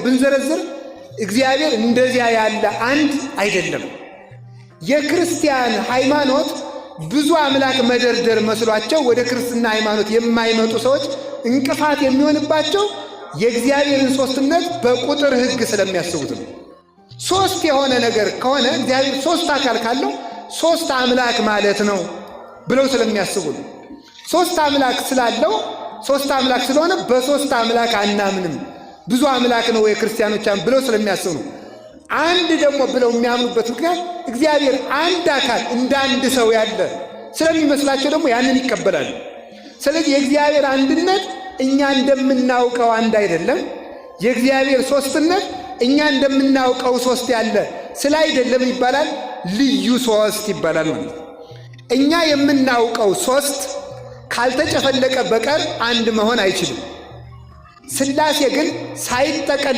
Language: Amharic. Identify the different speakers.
Speaker 1: ብንዘረዝር እግዚአብሔር እንደዚያ ያለ አንድ አይደለም። የክርስቲያን ሃይማኖት ብዙ አምላክ መደርደር መስሏቸው ወደ ክርስትና ሃይማኖት የማይመጡ ሰዎች እንቅፋት የሚሆንባቸው የእግዚአብሔርን ሦስትነት በቁጥር ሕግ ስለሚያስቡት ነው። ሦስት የሆነ ነገር ከሆነ እግዚአብሔር ሦስት አካል ካለው ሦስት አምላክ ማለት ነው ብለው ስለሚያስቡ ነው። ሦስት አምላክ ስላለው ሦስት አምላክ ስለሆነ በሦስት አምላክ አናምንም፣ ብዙ አምላክ ነው የክርስቲያኖች ብለው ስለሚያስቡ ነው። አንድ ደግሞ ብለው የሚያምኑበት ምክንያት እግዚአብሔር አንድ አካል እንደ አንድ ሰው ያለ ስለሚመስላቸው ደግሞ ያንን ይቀበላሉ። ስለዚህ የእግዚአብሔር አንድነት እኛ እንደምናውቀው አንድ አይደለም። የእግዚአብሔር ሦስትነት እኛ እንደምናውቀው ሦስት ያለ ስለ አይደለም ይባላል፣ ልዩ ሦስት ይባላል ማለት ነው። እኛ የምናውቀው ሦስት ካልተጨፈለቀ በቀር አንድ መሆን አይችልም። ሥላሴ ግን ሳይጠቀል